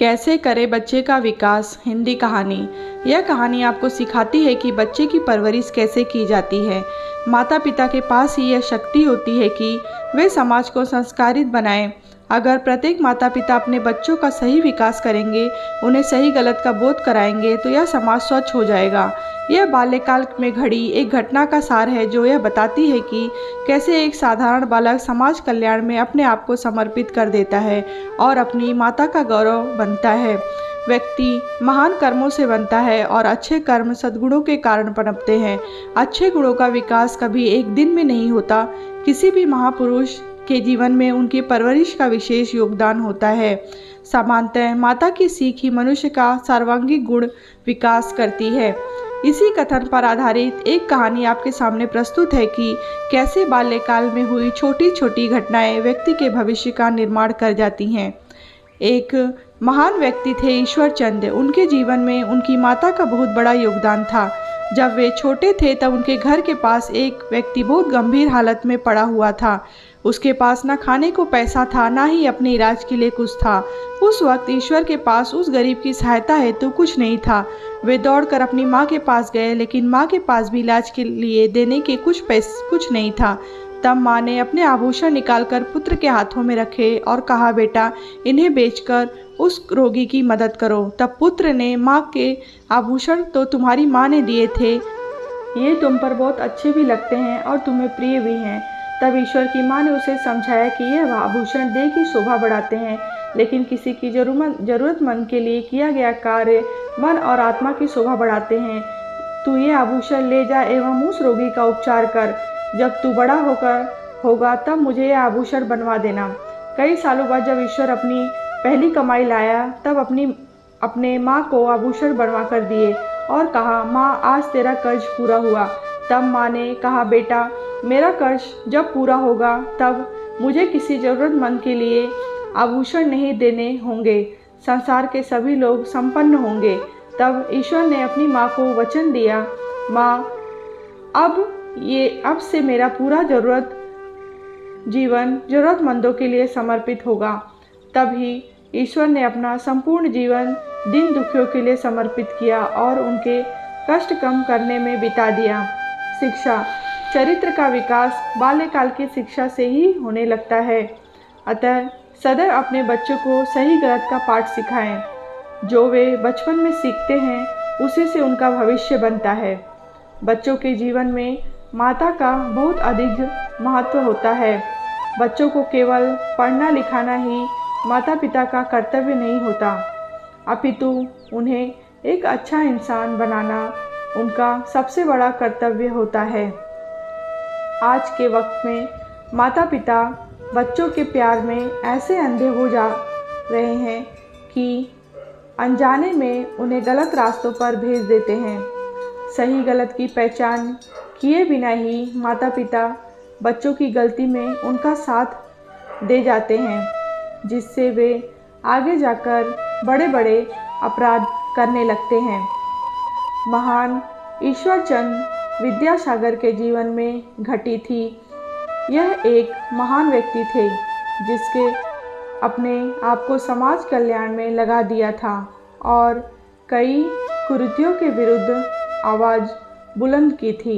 कैसे करे बच्चे का विकास। हिंदी कहानी। यह कहानी आपको सिखाती है कि बच्चे की परवरिश कैसे की जाती है। माता पिता के पास ही यह शक्ति होती है कि वे समाज को संस्कारित बनाएं। अगर प्रत्येक माता पिता अपने बच्चों का सही विकास करेंगे, उन्हें सही गलत का बोध कराएंगे, तो यह समाज स्वच्छ हो जाएगा। यह बाल्यकाल में घड़ी एक घटना का सार है जो यह बताती है कि कैसे एक साधारण बालक समाज कल्याण में अपने आप को समर्पित कर देता है और अपनी माता का गौरव बनता है। व्यक्ति महान कर्मों से बनता है और अच्छे कर्म सद्गुणों के कारण पनपते हैं। अच्छे गुणों का विकास कभी एक दिन में नहीं होता। किसी भी महापुरुष के जीवन में उनकी परवरिश का विशेष योगदान होता है। सामान्यतः माता की सीख ही मनुष्य का सर्वांगीण गुण विकास करती है। इसी कथन पर आधारित एक कहानी आपके सामने प्रस्तुत है कि कैसे बाल्यकाल में हुई छोटी छोटी घटनाएं व्यक्ति के भविष्य का निर्माण कर जाती हैं। एक महान व्यक्ति थे ईश्वरचंद। उनके जीवन में उनकी माता का बहुत बड़ा योगदान था। जब वे छोटे थे तब उनके घर के पास एक व्यक्ति बहुत गंभीर हालत में पड़ा हुआ था। उसके पास ना खाने को पैसा था, ना ही अपने इलाज के लिए कुछ था। उस वक्त ईश्वर के पास उस गरीब की सहायता हेतु कुछ नहीं था। वे दौड़कर अपनी माँ के पास गए, लेकिन माँ के पास भी इलाज के लिए देने के कुछ नहीं था। तब माँ ने अपने आभूषण निकालकर पुत्र के हाथों में रखे और कहा, बेटा, इन्हें बेचकर उस रोगी की मदद करो। तब पुत्र ने, माँ के आभूषण तो तुम्हारी माँ ने दिए थे, ये तुम पर बहुत अच्छे भी लगते हैं और तुम्हें प्रिय भी हैं। तब ईश्वर की माँ ने उसे समझाया कि यह आभूषण देह की शोभा बढ़ाते हैं, लेकिन किसी की जरूरतमंद के लिए किया गया कार्य मन और आत्मा की शोभा बढ़ाते हैं। तू ये आभूषण ले जा एवं उस रोगी का उपचार कर। जब तू बड़ा होगा तब मुझे यह आभूषण बनवा देना। कई सालों बाद जब ईश्वर अपनी पहली कमाई लाया तब अपने माँ को आभूषण बनवा कर दिए और कहा, माँ, आज तेरा कर्ज पूरा हुआ। तब माँ ने कहा, बेटा, मेरा कर्ज जब पूरा होगा तब मुझे किसी ज़रूरतमंद के लिए आभूषण नहीं देने होंगे। संसार के सभी लोग संपन्न होंगे। तब ईश्वर ने अपनी माँ को वचन दिया, माँ, अब से मेरा पूरा जीवन ज़रूरतमंदों के लिए समर्पित होगा। तभी ईश्वर ने अपना संपूर्ण जीवन दीन दुखियों के लिए समर्पित किया और उनके कष्ट कम करने में बिता दिया। शिक्षा। चरित्र का विकास बाल्यकाल की शिक्षा से ही होने लगता है। अतः सदैव अपने बच्चों को सही गलत का पाठ सिखाएं। जो वे बचपन में सीखते हैं उसी से उनका भविष्य बनता है। बच्चों के जीवन में माता का बहुत अधिक महत्व होता है। बच्चों को केवल पढ़ना लिखाना ही माता पिता का कर्तव्य नहीं होता, अपितु उन्हें एक अच्छा इंसान बनाना उनका सबसे बड़ा कर्तव्य होता है। आज के वक्त में माता पिता बच्चों के प्यार में ऐसे अंधे हो जा रहे हैं कि अनजाने में उन्हें गलत रास्तों पर भेज देते हैं। सही गलत की पहचान किए बिना ही माता पिता बच्चों की गलती में उनका साथ दे जाते हैं, जिससे वे आगे जाकर बड़े बड़े अपराध करने लगते हैं। महान ईश्वरचंद विद्यासागर के जीवन में घटी थी। यह एक महान व्यक्ति थे जिसके अपने आप को समाज कल्याण में लगा दिया था और कई कुरीतियों के विरुद्ध आवाज़ बुलंद की थी।